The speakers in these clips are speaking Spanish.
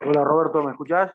Hola Roberto, ¿me escuchás?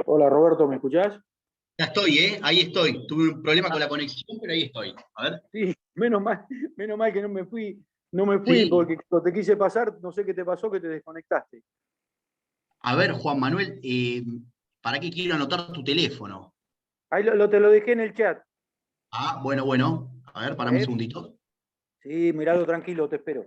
Hola Roberto, ¿me escuchás? Ya estoy, ¿eh? Ahí estoy. Tuve un problema Ah, con la conexión, pero ahí estoy. A ver. sí, menos mal que no me fui Sí. porque cuando te quise pasar, no sé qué te pasó, que te desconectaste. A ver, Juan Manuel, ¿para qué quiero anotar tu teléfono? Ahí te lo dejé en el chat. Ah, bueno, bueno. A ver, parame un ¿Eh? segundito. Sí, miralo tranquilo, te espero.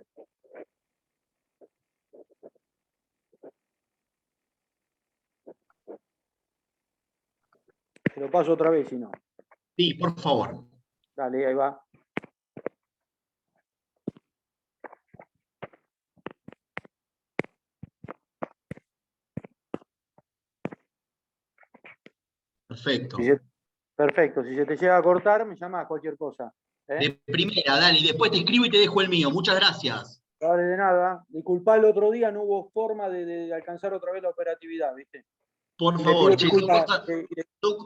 Te lo paso otra vez, si no. Sí, por favor. Dale, ahí va. Si Perfecto. se- Perfecto, si se te llega a cortar, me llamas cualquier cosa. ¿Eh? De primera, dale, y después te escribo y te dejo el mío. Muchas gracias. Dale, de nada. Disculpá, el otro día no hubo forma de alcanzar otra vez la operatividad, ¿viste? Por Y le favor, pido che, disculpas,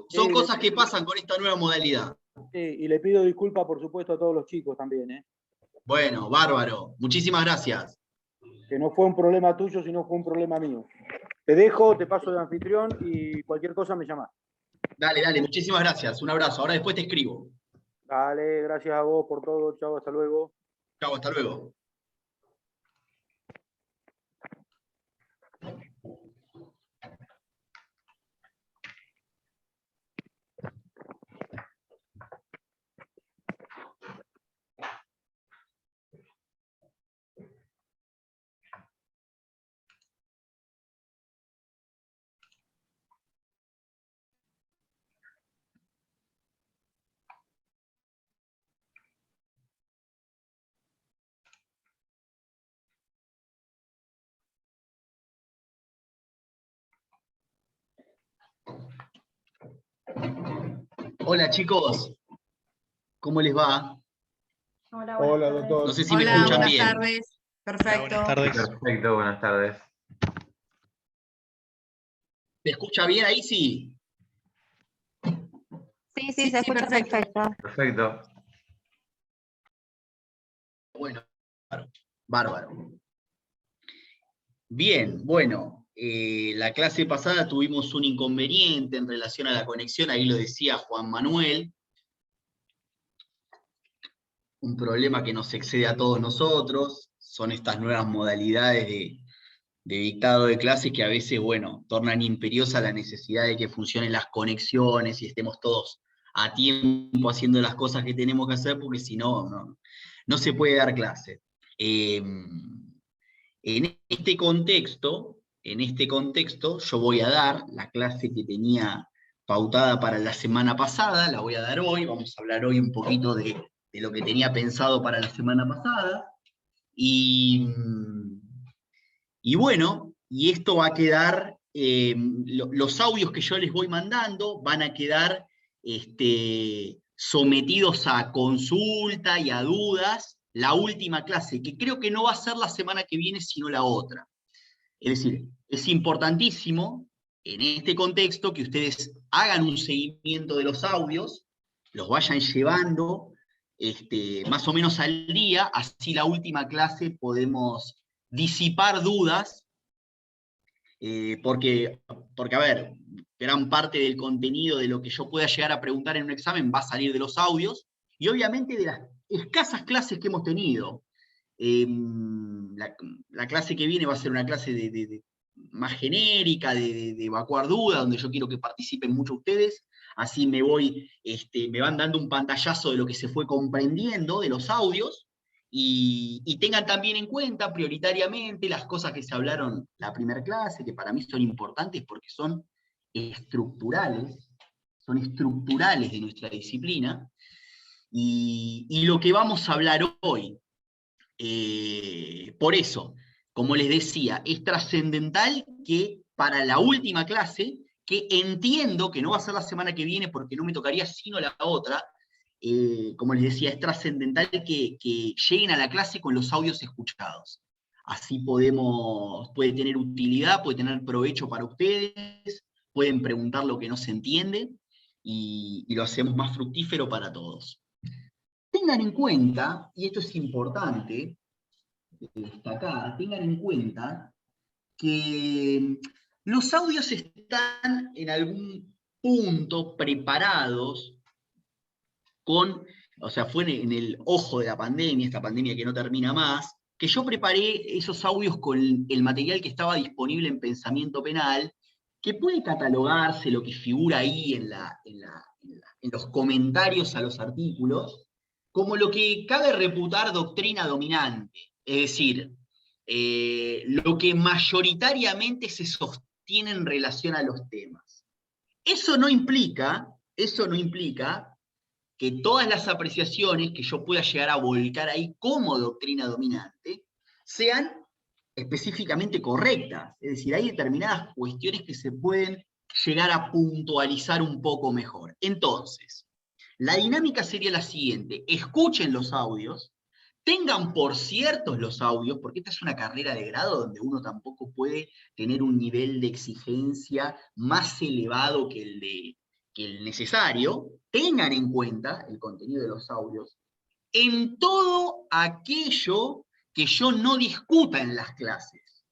son cosas que pasan con esta nueva modalidad. y le pido disculpas, por supuesto, a todos los chicos también, ¿eh? Bueno, bárbaro. Muchísimas gracias. Que no fue un problema tuyo, sino fue un problema mío. Te dejo, te paso de anfitrión y cualquier cosa me llamas. Dale, dale, muchísimas gracias. Un abrazo. Ahora después te escribo. Dale, gracias a vos por todo. Chao, hasta luego. Chao, hasta luego. Hola, chicos. ¿Cómo les va? Hola, buenas Hola, tardes. No doctor. sé si me Hola, escuchan buenas bien. tardes. Hola, buenas Perfecto. tardes. Perfecto, buenas tardes. ¿Me escucha bien ahí? Sí. Sí, Sí, se sí, escucha perfecto. perfecto. Perfecto. Bueno, bárbaro. Bárbaro. Bien, bueno, la clase pasada tuvimos un inconveniente en relación a la conexión, ahí lo decía Juan Manuel, un problema que nos excede a todos nosotros, son estas nuevas modalidades de dictado de clases que a veces, bueno, tornan imperiosa la necesidad de que funcionen las conexiones y estemos todos a tiempo haciendo las cosas que tenemos que hacer, porque si no, no se puede dar clase. En este contexto, yo voy a dar la clase que tenía pautada para la semana pasada, la voy a dar hoy, vamos a hablar hoy un poquito de lo que tenía pensado para la semana pasada, y, y bueno, y esto va a quedar, los audios que yo les voy mandando van a quedar sometidos a consulta y a dudas la última clase, que creo que no va a ser la semana que viene, sino la otra. Es decir, es importantísimo en este contexto que ustedes hagan un seguimiento de los audios, los vayan llevando más o menos al día, así la última clase podemos disipar dudas, porque, a ver, gran parte del contenido de lo que yo pueda llegar a preguntar en un examen va a salir de los audios, y obviamente de las escasas clases que hemos tenido. Eh, la clase que viene va a ser una clase más genérica, de evacuar dudas, donde yo quiero que participen mucho ustedes, así me van dando un pantallazo de lo que se fue comprendiendo de los audios, y tengan también en cuenta prioritariamente las cosas que se hablaron la primera clase, que para mí son importantes porque estructurales, son estructurales de nuestra disciplina, y lo que vamos a hablar hoy. Por eso, como les decía, es trascendental que para la última clase, que entiendo que no va a ser la semana que viene porque no me tocaría sino la otra, como les decía, es trascendental que lleguen a la clase con los audios escuchados. Así puede tener utilidad, puede tener provecho para ustedes, pueden preguntar lo que no se entiende y lo hacemos más fructífero para todos. Tengan en cuenta, y esto es importante destacar, tengan en cuenta que Los audios están en algún punto preparados con, o sea, fue en el ojo de la pandemia, esta pandemia que no termina más, que yo preparé esos audios con el material que estaba disponible en Pensamiento Penal, que puede catalogarse lo que figura ahí en los comentarios a los artículos, como lo que cabe reputar doctrina dominante, es decir, lo que mayoritariamente se sostiene en relación a los temas. Eso no implica que todas las apreciaciones que yo pueda llegar a volcar ahí como doctrina dominante sean específicamente correctas. Es decir, hay determinadas cuestiones que se pueden llegar a puntualizar un poco mejor. Entonces, la dinámica sería la siguiente: escuchen los audios, tengan por ciertos los audios, porque esta es una carrera de grado donde uno tampoco puede tener un nivel de exigencia más elevado que el necesario. Tengan en cuenta el contenido de los audios en todo aquello que yo no discuta en las clases.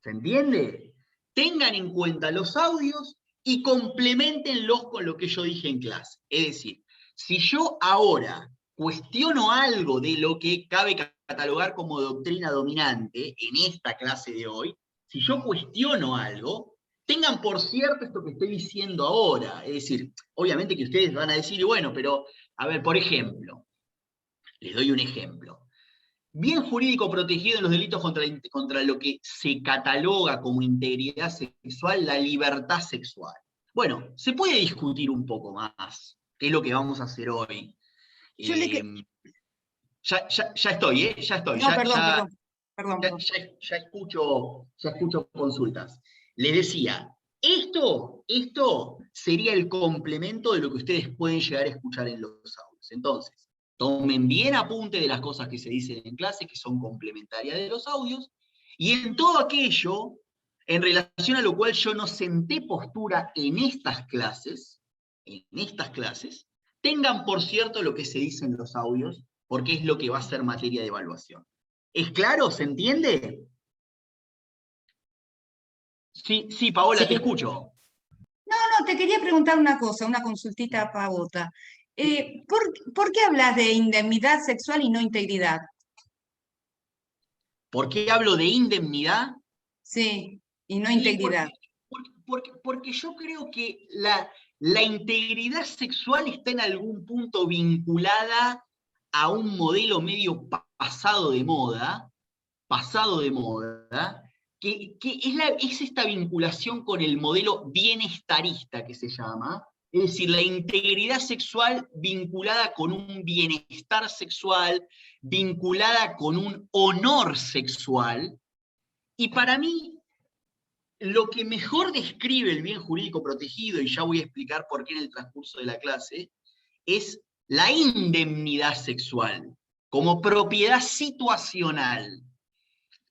¿Se entiende? Tengan en cuenta los audios y complementenlos con lo que yo dije en clase. Es decir, si yo ahora cuestiono algo de lo que cabe catalogar como doctrina dominante en esta clase de hoy, si yo cuestiono algo, tengan por cierto esto que estoy diciendo ahora. Es decir, obviamente que ustedes van a decir, bueno, pero, a ver, por ejemplo, les doy un ejemplo. Bien jurídico protegido en los delitos contra lo que se cataloga como integridad sexual, la libertad sexual. Bueno, se puede discutir un poco más, que es lo que vamos a hacer hoy. Yo Ya estoy, ¿eh? Ya estoy. No, perdón. Ya escucho consultas. Les decía, esto sería el complemento de lo que ustedes pueden llegar a escuchar en los audios. Entonces, tomen bien apunte de las cosas que se dicen en clase, que son complementarias de los audios, y en todo aquello, en relación a lo cual yo no senté postura en estas clases, tengan por cierto lo que se dice en los audios, porque es lo que va a ser materia de evaluación. ¿Es claro? ¿Se entiende? Sí, Paola, Sí. te escucho. No, te quería preguntar una cosa, una consultita pavota. ¿Por qué hablas de indemnidad sexual y no integridad? ¿Por qué hablo de indemnidad? Sí, y no Y integridad. porque yo creo que la integridad sexual está en algún punto vinculada a un modelo medio pasado de moda, que es esta vinculación con el modelo bienestarista que se llama, es decir, la integridad sexual vinculada con un bienestar sexual, vinculada con un honor sexual, y para mí, lo que mejor describe el bien jurídico protegido, y ya voy a explicar por qué en el transcurso de la clase, es la indemnidad sexual, como propiedad situacional.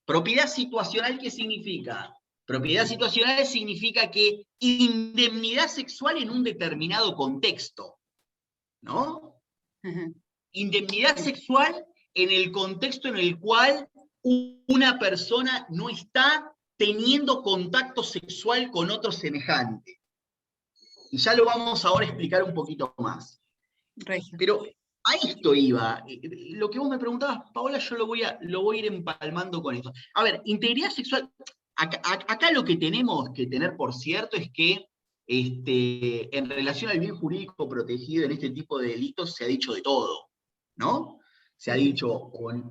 ¿Propiedad situacional qué significa? Propiedad situacional significa que indemnidad sexual en un determinado contexto, ¿no? Ajá. Indemnidad sexual en el contexto en el cual una persona no está teniendo contacto sexual con otro semejante. Y ya lo vamos ahora a explicar un poquito más. Regio. Pero a esto iba. Lo que vos me preguntabas, Paola, yo lo voy a ir empalmando con esto. A ver, integridad sexual. Acá lo que tenemos que tener por cierto es que en relación al bien jurídico protegido en este tipo de delitos se ha dicho de todo, ¿no? Se ha dicho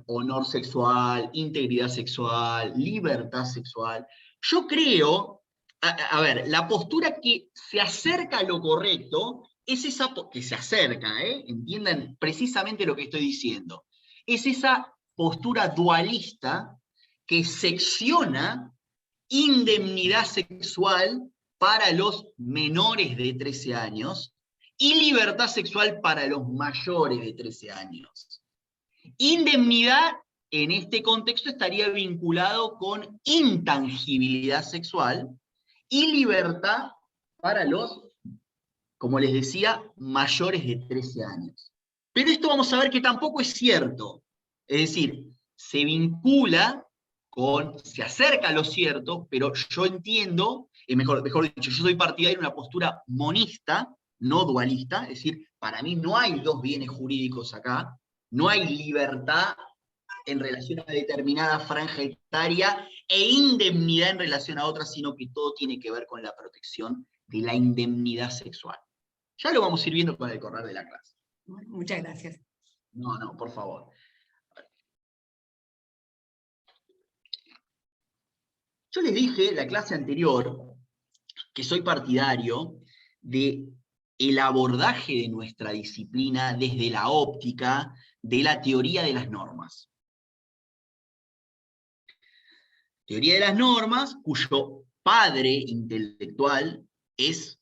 honor sexual, integridad sexual, libertad sexual. Yo creo, a ver, la postura que se acerca a lo correcto es esa que se acerca, entiendan precisamente lo que estoy diciendo. Es esa postura dualista que secciona indemnidad sexual para los menores de 13 años y libertad sexual para los mayores de 13 años. Indemnidad en este contexto estaría vinculado con intangibilidad sexual y libertad para los, como les decía, mayores de 13 años. Pero esto vamos a ver que tampoco es cierto. Es decir, se vincula se acerca a lo cierto, pero yo entiendo, mejor dicho, yo soy partidario de una postura monista, no dualista, es decir, para mí no hay dos bienes jurídicos acá, no hay libertad en relación a determinada franja etaria e indemnidad en relación a otra, sino que todo tiene que ver con la protección de la indemnidad sexual. Ya lo vamos a ir viendo con el correr de la clase. Muchas gracias. No, por favor. Yo les dije la clase anterior que soy partidario de el abordaje de nuestra disciplina desde la óptica de la teoría de las normas. Teoría de las normas, cuyo padre intelectual es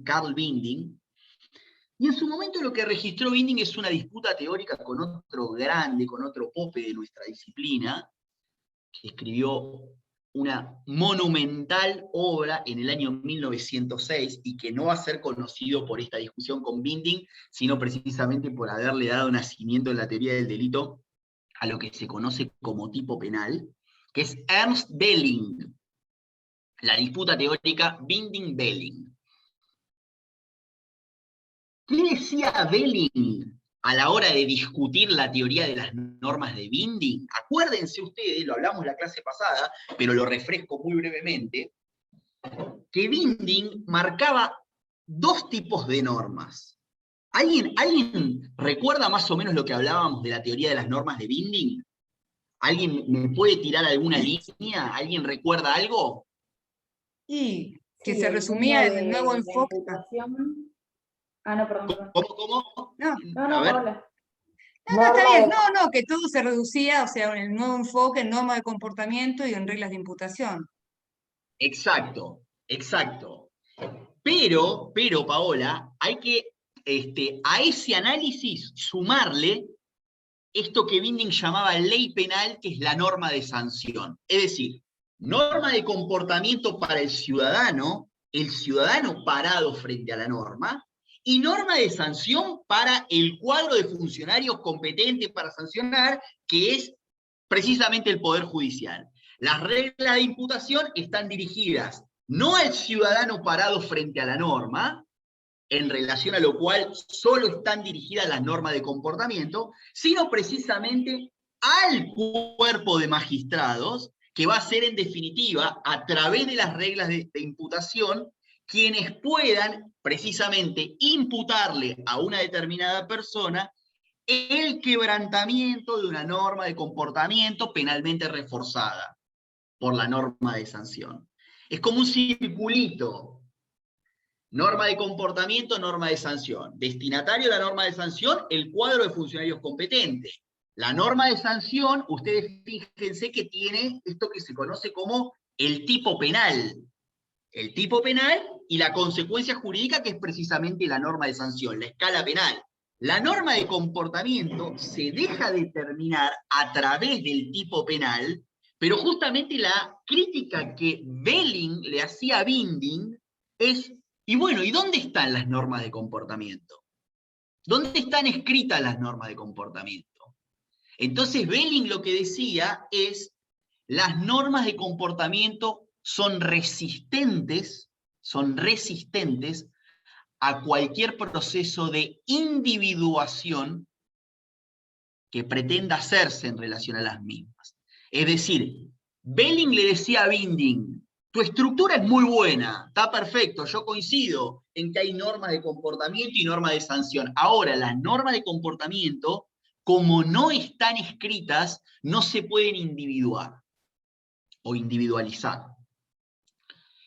Carl Binding, y en su momento lo que registró Binding es una disputa teórica con otro grande, con otro pope de nuestra disciplina, que escribió una monumental obra en el año 1906 y que no va a ser conocido por esta discusión con Binding, sino precisamente por haberle dado nacimiento en la teoría del delito a lo que se conoce como tipo penal, que es Ernst Belling, la disputa teórica Binding-Belling. ¿Qué decía Belling a la hora de discutir la teoría de las normas de Binding? Acuérdense ustedes, lo hablamos la clase pasada, pero lo refresco muy brevemente, que Binding marcaba dos tipos de normas. ¿Alguien recuerda más o menos lo que hablábamos de la teoría de las normas de Binding? ¿Alguien me puede tirar alguna línea? ¿Alguien recuerda algo? Y que Sí, se resumía en el nuevo de enfoque. imputación. Ah, no, perdón. ¿Cómo? No, A ver. Paola. no, está bien. No, que todo se reducía, o sea, en el nuevo enfoque, en normas de comportamiento y en reglas de imputación. Exacto. Pero, Paola, hay que a ese análisis sumarle esto que Binding llamaba ley penal, que es la norma de sanción. Es decir, norma de comportamiento para el ciudadano parado frente a la norma, y norma de sanción para el cuadro de funcionarios competentes para sancionar, que es precisamente el Poder Judicial. Las reglas de imputación están dirigidas no al ciudadano parado frente a la norma, en relación a lo cual solo están dirigidas las normas de comportamiento, sino precisamente al cuerpo de magistrados, que va a ser en definitiva, a través de las reglas de imputación, quienes puedan precisamente imputarle a una determinada persona el quebrantamiento de una norma de comportamiento penalmente reforzada por la norma de sanción. Es como un circulito. Norma de comportamiento, norma de sanción. Destinatario de la norma de sanción, el cuadro de funcionarios competentes. La norma de sanción, ustedes fíjense que tiene esto que se conoce como el tipo penal. El tipo penal y la consecuencia jurídica, que es precisamente la norma de sanción, la escala penal. La norma de comportamiento se deja determinar a través del tipo penal, pero justamente la crítica que Belling le hacía a Binding es: y bueno, ¿y dónde están las normas de comportamiento? ¿Dónde están escritas las normas de comportamiento? Entonces Belling lo que decía es: las normas de comportamiento son resistentes a cualquier proceso de individuación que pretenda hacerse en relación a las mismas. Es decir, Belling le decía a Binding: tu estructura es muy buena, está perfecto, yo coincido en que hay normas de comportamiento y normas de sanción. Ahora, las normas de comportamiento, como no están escritas, no se pueden individuar o individualizar.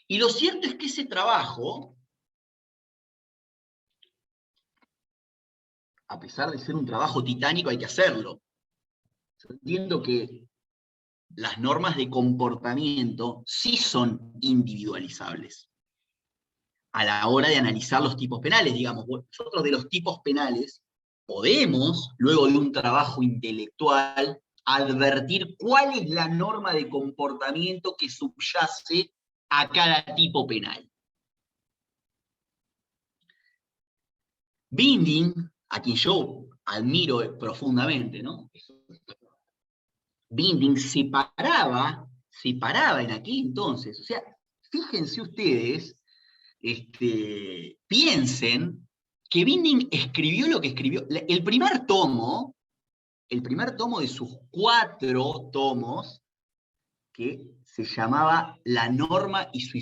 Y lo cierto es que ese trabajo, a pesar de ser un trabajo titánico, hay que hacerlo. Yo entiendo que las normas de comportamiento sí son individualizables a la hora de analizar los tipos penales. Digamos, nosotros de los tipos penales podemos, luego de un trabajo intelectual, advertir cuál es la norma de comportamiento que subyace a cada tipo penal. Binding, a quien yo admiro profundamente, ¿no? Binding se paraba en aquel entonces. O sea, fíjense ustedes, piensen que Binding escribió lo que escribió. El primer tomo de sus 4 tomos, que se llamaba La norma y su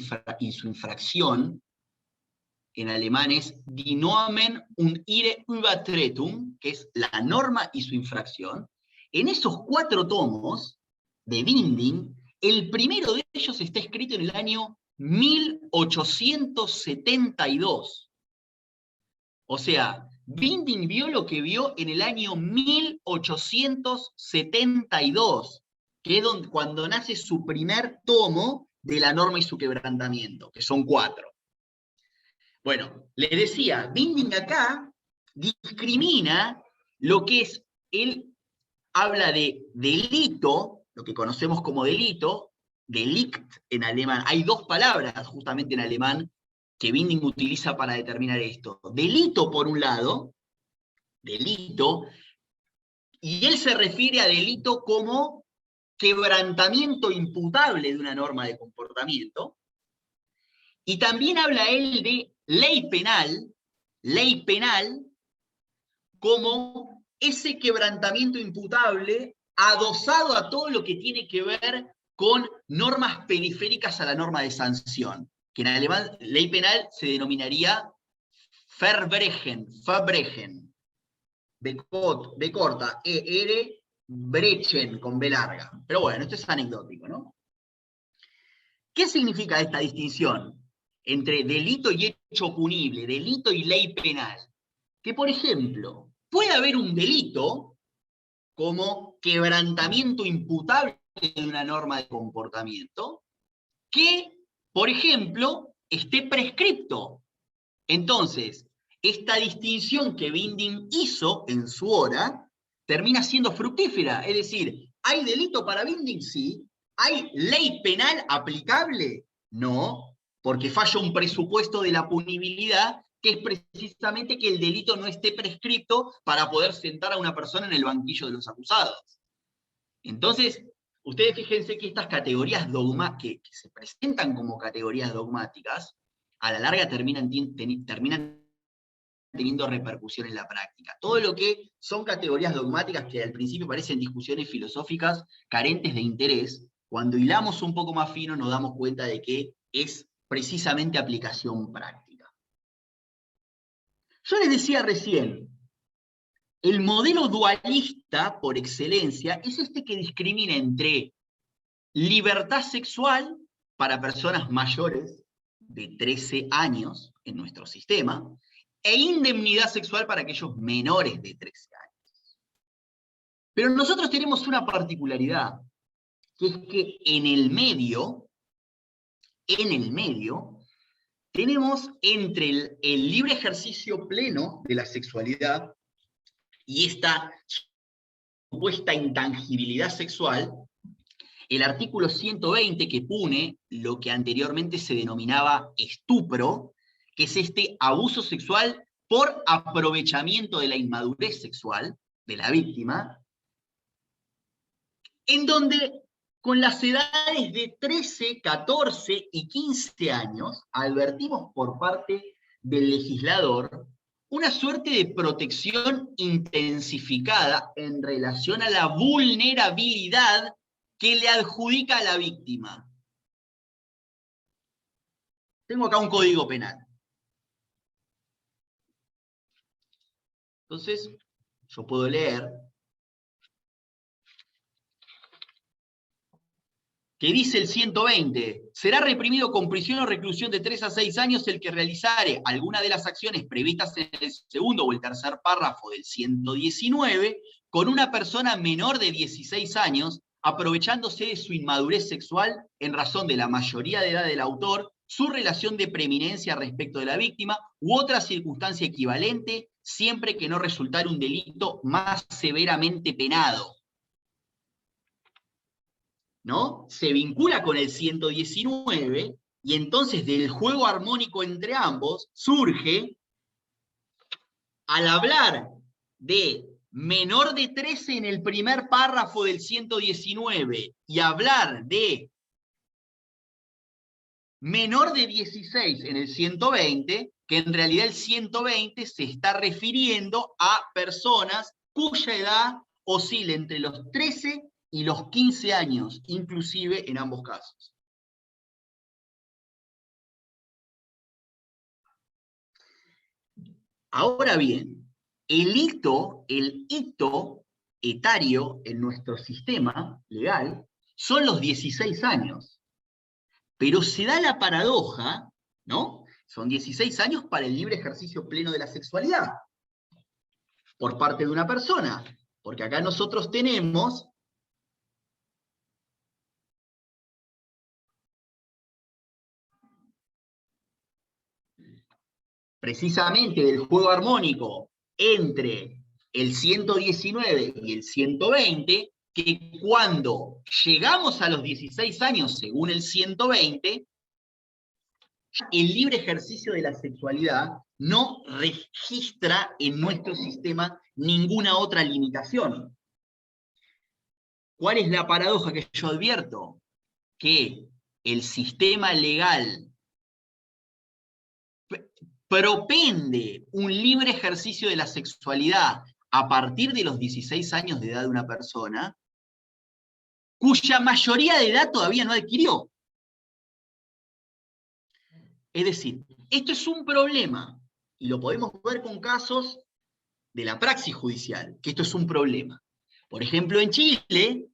infracción, en alemán es Die Normen und ihre Übertretung, que es la norma y su infracción. En esos 4 tomos de Binding, el primero de ellos está escrito en el año 1872. O sea, Binding vio lo que vio en el año 1872, que es cuando nace su primer tomo de la norma y su quebrantamiento, que son 4. Bueno, le decía, Binding acá discrimina lo que es, él habla de delito, lo que conocemos como delito, delict en alemán. Hay 2 palabras justamente en alemán que Binding utiliza para determinar esto. Delito por un lado, delito, y él se refiere a delito como quebrantamiento imputable de una norma de comportamiento, y también habla él de ley penal como ese quebrantamiento imputable adosado a todo lo que tiene que ver con normas periféricas a la norma de sanción, que en alemán ley penal se denominaría Verbrechen, B corta, E-R, Brechen, con B larga. Pero bueno, esto es anecdótico, ¿no? ¿Qué significa esta distinción entre delito y hecho punible, delito y ley penal? Que, por ejemplo, puede haber un delito como quebrantamiento imputable de una norma de comportamiento que, por ejemplo, esté prescripto. Entonces, esta distinción que Binding hizo en su hora termina siendo fructífera. Es decir, ¿hay delito para Binding? Sí. ¿Hay ley penal aplicable? No, porque falla un presupuesto de la punibilidad, que es precisamente que el delito no esté prescripto para poder sentar a una persona en el banquillo de los acusados. Entonces, ustedes fíjense que estas categorías que se presentan como categorías dogmáticas, a la larga terminan teniendo repercusión en la práctica. Todo lo que son categorías dogmáticas que al principio parecen discusiones filosóficas carentes de interés, cuando hilamos un poco más fino nos damos cuenta de que es precisamente aplicación práctica. Yo les decía recién, el modelo dualista por excelencia es este que discrimina entre libertad sexual para personas mayores de 13 años en nuestro sistema, e indemnidad sexual para aquellos menores de 13 años. Pero nosotros tenemos una particularidad, que es que en el medio, tenemos entre el libre ejercicio pleno de la sexualidad y esta supuesta intangibilidad sexual, el artículo 120 que pune lo que anteriormente se denominaba estupro, que es este abuso sexual por aprovechamiento de la inmadurez sexual de la víctima, en donde con las edades de 13, 14 y 15 años, advertimos por parte del legislador una suerte de protección intensificada en relación a la vulnerabilidad que le adjudica a la víctima. Tengo acá un código penal. Entonces, yo puedo leer que dice el 120, será reprimido con prisión o reclusión de 3 a 6 años el que realizare alguna de las acciones previstas en el segundo o el tercer párrafo del 119 con una persona menor de 16 años, aprovechándose de su inmadurez sexual en razón de la mayoría de edad del autor, su relación de preeminencia respecto de la víctima u otra circunstancia equivalente, siempre que no resultara un delito más severamente penado. ¿No? Se vincula con el 119 y entonces del juego armónico entre ambos surge, al hablar de menor de 13 en el primer párrafo del 119 y hablar de menor de 16 en el 120, que en realidad el 120 se está refiriendo a personas cuya edad oscila entre los 13 y los 15 años, inclusive en ambos casos. Ahora bien, el hito etario en nuestro sistema legal son los 16 años. Pero se da la paradoja, ¿no? Son 16 años para el libre ejercicio pleno de la sexualidad por parte de una persona. Porque acá nosotros tenemos precisamente del juego armónico entre el 119 y el 120, que cuando llegamos a los 16 años, según el 120, el libre ejercicio de la sexualidad no registra en nuestro sistema ninguna otra limitación. ¿Cuál es la paradoja que yo advierto? Que el sistema legal propende un libre ejercicio de la sexualidad a partir de los 16 años de edad de una persona, cuya mayoría de edad todavía no adquirió. Es decir, esto es un problema, y lo podemos ver con casos de la praxis judicial, que esto es un problema. Por ejemplo, en Chile,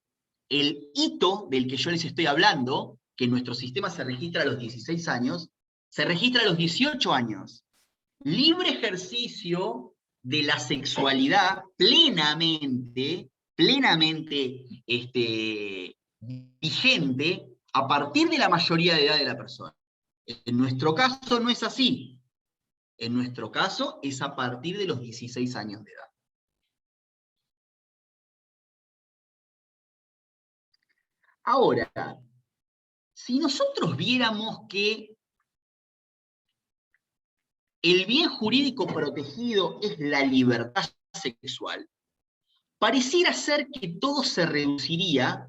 el hito del que yo les estoy hablando, que en nuestro sistema se registra a los 16 años, se registra a los 18 años. Libre ejercicio de la sexualidad plenamente vigente a partir de la mayoría de edad de la persona. En nuestro caso no es así. En nuestro caso es a partir de los 16 años de edad. Ahora, si nosotros viéramos que el bien jurídico protegido es la libertad sexual, pareciera ser que todo se reduciría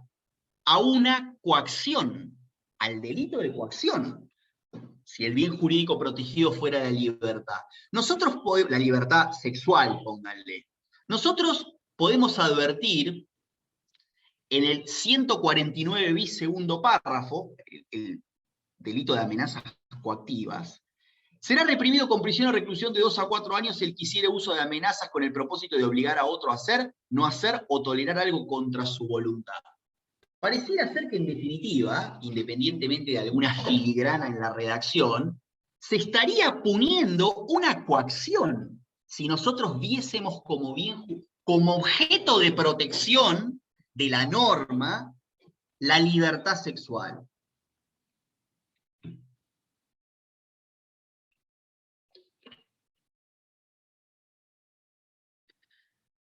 a una coacción, al delito de coacción, si el bien jurídico protegido fuera la libertad. Nosotros podemos, la libertad sexual, pónganle. Nosotros podemos advertir en el 149 bis segundo párrafo, el delito de amenazas coactivas, será reprimido con prisión o reclusión de 2 a 4 años el que hiciere uso de amenazas con el propósito de obligar a otro a hacer, no hacer o tolerar algo contra su voluntad. Pareciera ser que en definitiva, independientemente de alguna filigrana en la redacción, se estaría puniendo una coacción si nosotros viésemos como objeto de protección de la norma la libertad sexual.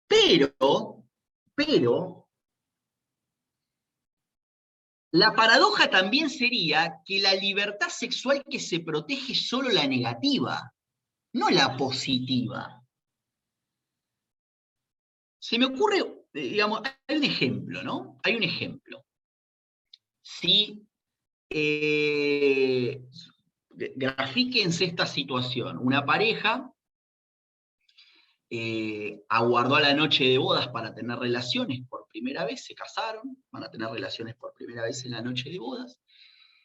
Pero, la paradoja también sería que la libertad sexual que se protege es solo la negativa, no la positiva. Se me ocurre, digamos, hay un ejemplo, ¿no? Hay un ejemplo. Si, grafíquense esta situación, una pareja aguardó la noche de bodas para tener relaciones por primera vez, se casaron, van a tener relaciones por primera vez en la noche de bodas,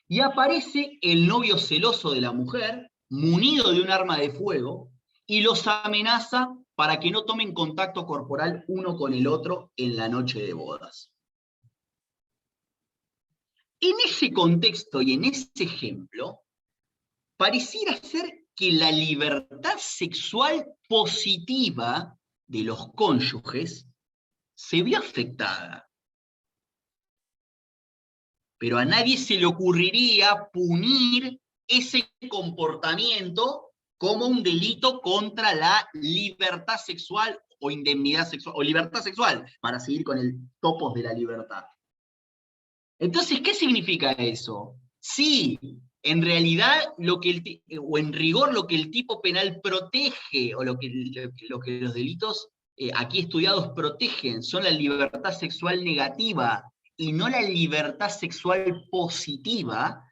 y aparece el novio celoso de la mujer, munido de un arma de fuego, y los amenaza para que no tomen contacto corporal uno con el otro en la noche de bodas. En ese contexto y en ese ejemplo, pareciera ser que la libertad sexual positiva de los cónyuges se vio afectada. Pero a nadie se le ocurriría punir ese comportamiento como un delito contra la libertad sexual o indemnidad sexual, o libertad sexual, para seguir con el topos de la libertad. Entonces, ¿qué significa eso? Sí, en realidad, o en rigor, lo que el tipo penal protege, o lo que los delitos aquí estudiados protegen son la libertad sexual negativa y no la libertad sexual positiva,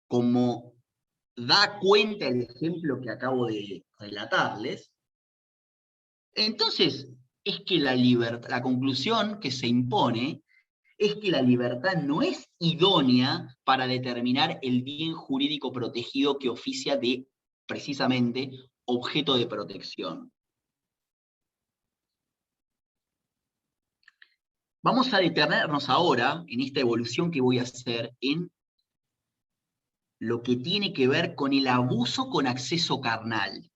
como da cuenta el ejemplo que acabo de relatarles, entonces es que la conclusión que se impone es que la libertad no es idónea para determinar el bien jurídico protegido que oficia de, precisamente, objeto de protección. Vamos a detenernos ahora, en esta evolución que voy a hacer, en lo que tiene que ver con el abuso con acceso carnal,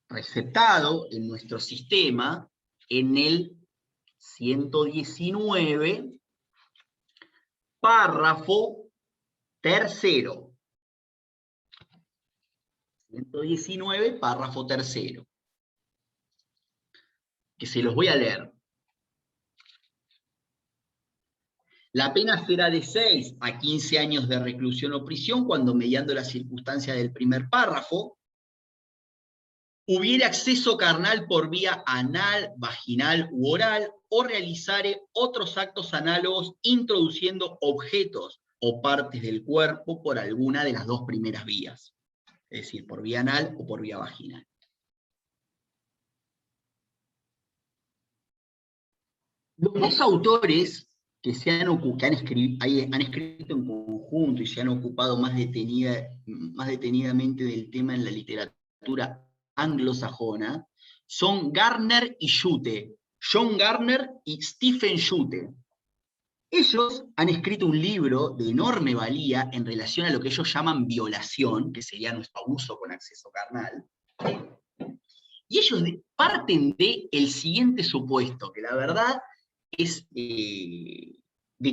receptado en nuestro sistema en el 119, párrafo tercero. 119, párrafo tercero. Que se los voy a leer. La pena será de 6 a 15 años de reclusión o prisión cuando, mediando las circunstancias del primer párrafo, hubiere acceso carnal por vía anal, vaginal u oral, o realizare otros actos análogos introduciendo objetos o partes del cuerpo por alguna de las dos primeras vías, es decir, por vía anal o por vía vaginal. Los dos autores que han escrito en conjunto y se han ocupado más detenidamente del tema en la literatura anglosajona, son Gardner y Shute, John Gardner y Stephen Shute. Ellos han escrito un libro de enorme valía en relación a lo que ellos llaman violación, que sería nuestro abuso con acceso carnal, y ellos parten del siguiente supuesto, que la verdad es de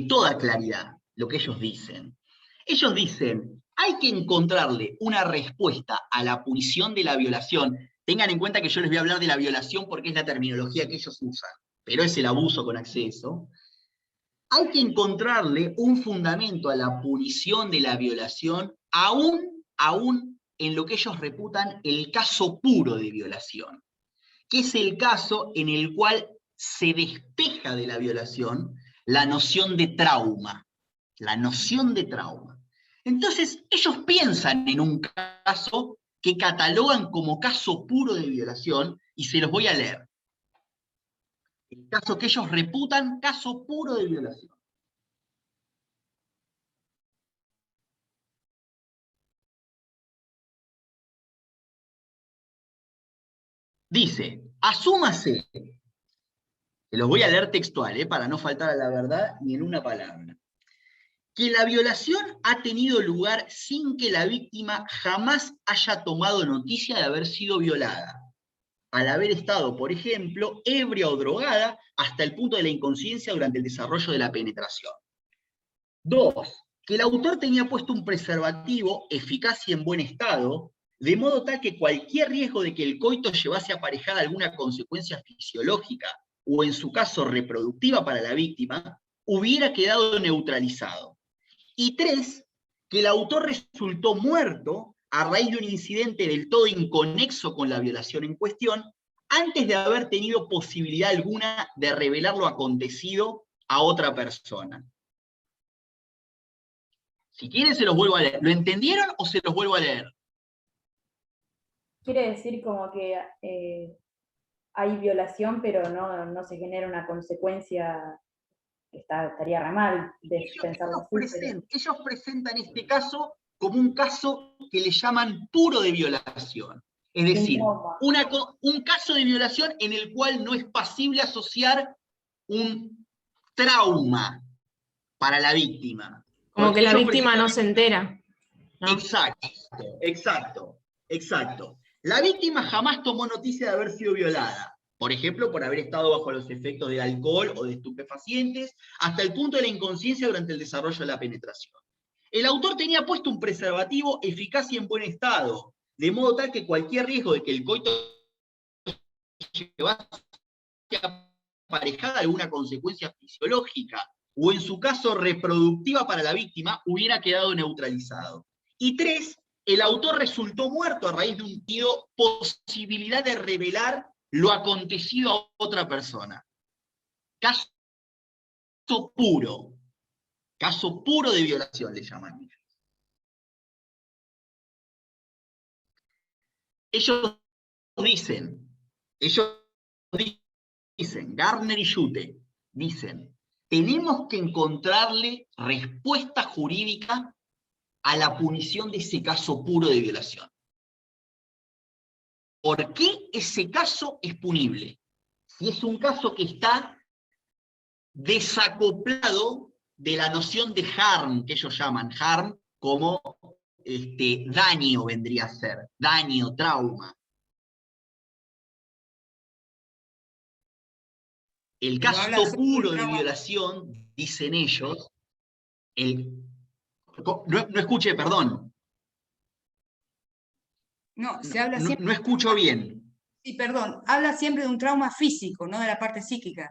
toda claridad lo que ellos dicen. Ellos dicen, hay que encontrarle una respuesta a la punición de la violación. Tengan en cuenta que yo les voy a hablar de la violación porque es la terminología que ellos usan, pero es el abuso con acceso. Hay que encontrarle un fundamento a la punición de la violación, aún en lo que ellos reputan el caso puro de violación, que es el caso en el cual se despeja de la violación la noción de trauma. La noción de trauma. Entonces, ellos piensan en un caso que catalogan como caso puro de violación, y se los voy a leer. El caso que ellos reputan caso puro de violación. Dice, asúmase, se los voy a leer textual, para no faltar a la verdad ni en una palabra, que la violación ha tenido lugar sin que la víctima jamás haya tomado noticia de haber sido violada, al haber estado, por ejemplo, ebria o drogada hasta el punto de la inconsciencia durante el desarrollo de la penetración. 2. Que el autor tenía puesto un preservativo eficaz y en buen estado, de modo tal que cualquier riesgo de que el coito llevase aparejada alguna consecuencia fisiológica o en su caso reproductiva para la víctima, hubiera quedado neutralizado. Y 3, que el autor resultó muerto a raíz de un incidente del todo inconexo con la violación en cuestión, antes de haber tenido posibilidad alguna de revelar lo acontecido a otra persona. Si quieren se los vuelvo a leer. ¿Lo entendieron o se los vuelvo a leer? Quiere decir como que hay violación, pero no se genera una consecuencia que estaría re mal de pensarlo así. Ellos presentan este caso como un caso que le llaman puro de violación. Es decir, un caso de violación en el cual no es pasible asociar un trauma para la víctima. Como que la víctima no se entera, ¿no? Exacto. La víctima jamás tomó noticia de haber sido violada. Por ejemplo, por haber estado bajo los efectos del alcohol o de estupefacientes, hasta el punto de la inconsciencia durante el desarrollo de la penetración. El autor tenía puesto un preservativo eficaz y en buen estado, de modo tal que cualquier riesgo de que el coito llevase aparejada alguna consecuencia fisiológica, o en su caso reproductiva para la víctima, hubiera quedado neutralizado. Y 3, el autor resultó muerto a raíz de un posibilidad de revelar lo acontecido a otra persona. Caso puro de violación le llaman. Ellos dicen, Gardner y Schutte, dicen, tenemos que encontrarle respuesta jurídica a la punición de ese caso puro de violación. ¿Por qué ese caso es punible? Si es un caso que está desacoplado de la noción de harm, que ellos llaman harm, como daño vendría a ser, daño, trauma. El Pero caso habla puro sobre de trauma. violación, dicen ellos, no escuche, perdón, No, se habla siempre. no escucho bien. Sí, perdón, habla siempre de un trauma físico, no de la parte psíquica.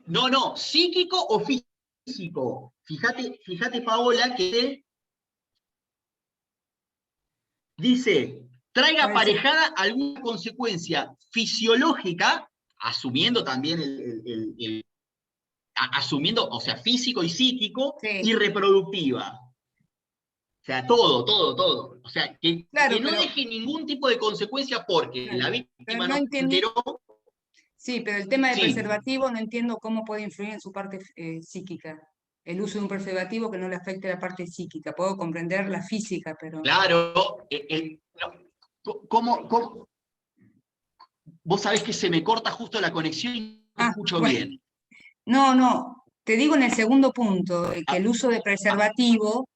No, psíquico o físico. Fíjate Paola, que dice, traiga Puede ser. aparejada alguna consecuencia fisiológica, asumiendo también asumiendo, o sea, físico y psíquico, Sí. y reproductiva. O sea, todo. O sea, que Claro, no pero- deje ningún tipo de consecuencia porque Claro, la pero víctima no no se entendí. enteró. Sí, pero el tema del Sí, preservativo no entiendo cómo puede influir en su parte psíquica. El uso de un preservativo que no le afecte la parte psíquica. Puedo comprender la física, pero... claro. ¿Cómo? Vos sabés que se me corta justo la conexión y no te Ah, escucho bueno. bien. No. Te digo en el segundo punto, que el uso de Ah, preservativo,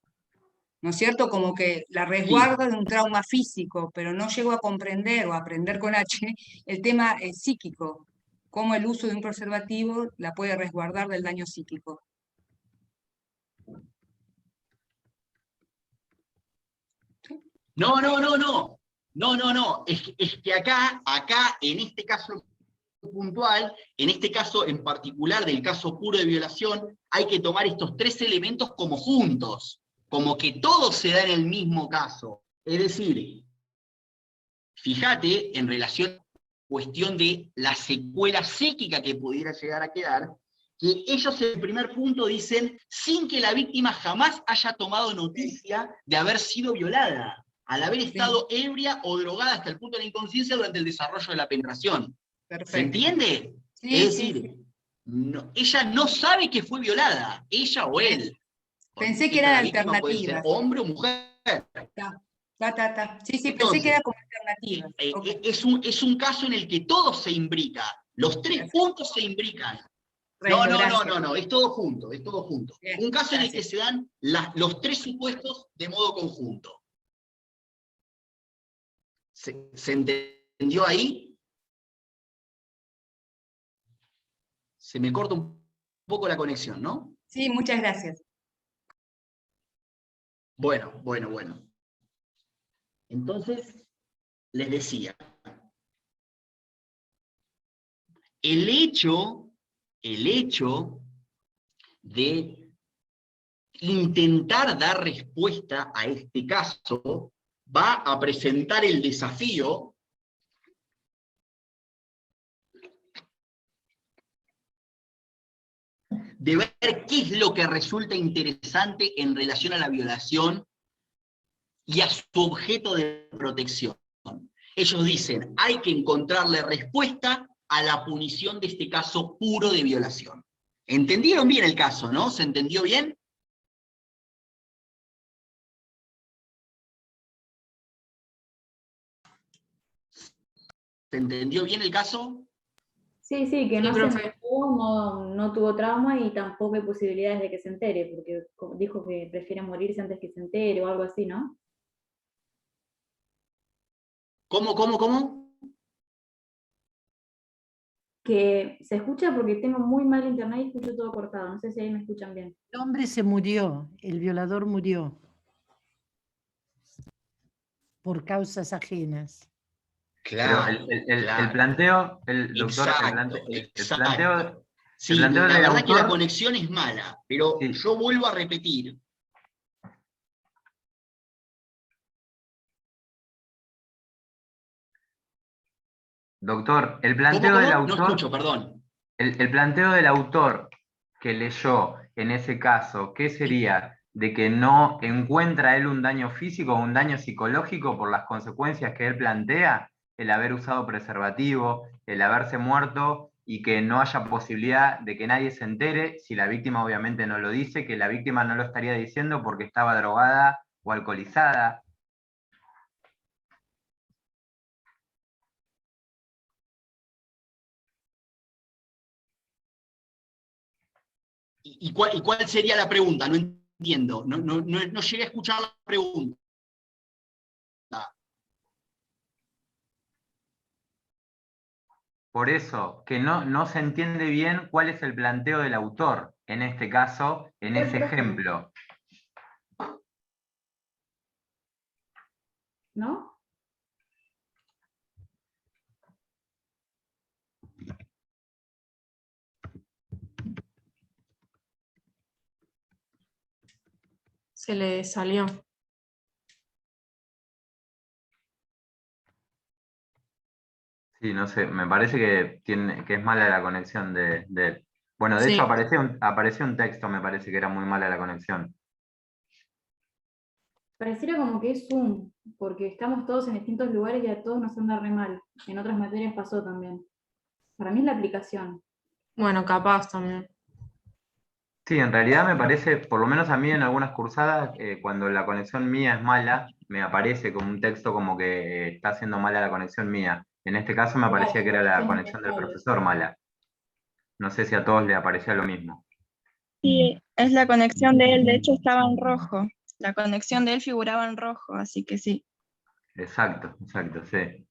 ¿no es cierto? Como que la sí. resguarda de un trauma físico, pero no llego a comprender o a aprender con H el tema psíquico. Cómo el uso de un preservativo la puede resguardar del daño psíquico. No. Es que acá, en este caso puntual, en este caso en particular del caso puro de violación, hay que tomar estos tres elementos como juntos, como que todo se da en el mismo caso. Es decir, fíjate en relación a la cuestión de la secuela psíquica que pudiera llegar a quedar, que ellos en el primer punto dicen, sin que la víctima jamás haya tomado noticia de haber sido violada, al haber estado ebria o drogada hasta el punto de la inconsciencia durante el desarrollo de la penetración. Perfecto. ¿Se entiende? Sí, Es sí, decir, ella no sabe que fue violada, ella o él. Pensé que Esta, eran la víctima puede ser alternativas. hombre o mujer. Sí, pensé Entonces, que era como alternativas. Ok. es un caso en el que todo se imbrica, los tres Perfecto. puntos se imbrican. Gracias. No, es todo junto, es todo junto. Bien, Un caso en el que gracias. se dan los tres supuestos de modo conjunto. ¿Se entendió ahí? Se me corta un poco la conexión, ¿no? Sí, muchas gracias. Bueno. Entonces, les decía, el hecho de intentar dar respuesta a este caso va a presentar el desafío de ver qué es lo que resulta interesante en relación a la violación y a su objeto de protección. Ellos dicen, hay que encontrarle respuesta a la punición de este caso puro de violación. ¿Entendieron bien el caso, no? ¿Se entendió bien? ¿Se entendió bien el caso? Sí, que Sí, no se profe. enteró, no tuvo trauma y tampoco hay posibilidades de que se entere, porque dijo que prefiere morirse antes que se entere o algo así, ¿no? ¿Cómo? Que se escucha porque tengo muy mal internet y escucho todo cortado. No sé si ahí me escuchan bien. El hombre se murió, el violador murió por causas ajenas. Claro, El planteo, el doctor, Exacto. Sí, el planteo la del verdad que la autor, conexión es mala, pero sí. yo vuelvo a repetir. Doctor, el ¿Cómo, planteo del cómo? No autor, escucho, perdón. el planteo del autor que leyó en ese caso, ¿qué sería? ¿De que no encuentra él un daño físico o un daño psicológico por las consecuencias que él plantea? El haber usado preservativo, el haberse muerto y que no haya posibilidad de que nadie se entere, si la víctima obviamente no lo dice, que la víctima no lo estaría diciendo porque estaba drogada o alcoholizada. ¿Y cuál sería la pregunta? No entiendo. No llegué a escuchar la pregunta. Por eso, que no se entiende bien cuál es el planteo del autor, en este caso, en Fue el ese profe. ejemplo. ¿No? Se le salió. Sí, no sé, me parece que es mala la conexión de él. Bueno, de Sí. hecho apareció un texto, me parece que era muy mala la conexión. Pareciera como que es Zoom, porque estamos todos en distintos lugares y a todos nos anda re mal. En otras materias pasó también. Para mí es la aplicación. Bueno, capaz también. Sí, en realidad me parece, por lo menos a mí en algunas cursadas, cuando la conexión mía es mala, me aparece como un texto como que está haciendo mala la conexión mía. En este caso me Claro, parecía que era la conexión del profesor mala. No sé si a todos le aparecía lo mismo. Sí, es la conexión de él, de hecho estaba en rojo. La conexión de él figuraba en rojo, así que sí. Exacto, sí.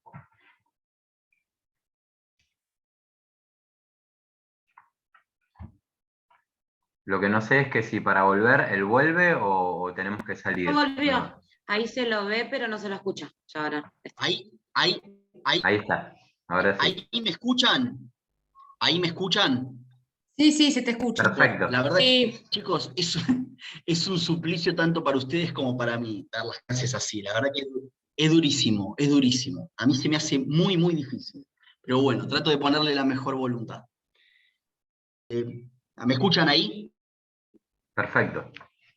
Lo que no sé es que si para volver, él vuelve o tenemos que salir. No volvió. No. Ahí se lo ve, pero no se lo escucha. Ya ahora. Ahí está. Ahora sí. ¿Ahí me escuchan? ¿Ahí me escuchan? Sí, se te escucha. Perfecto. La verdad que, chicos, es un suplicio tanto para ustedes como para mí dar las clases así. La verdad que es durísimo, es durísimo. A mí se me hace muy, muy difícil. Pero bueno, trato de ponerle la mejor voluntad. ¿Me escuchan ahí? Perfecto.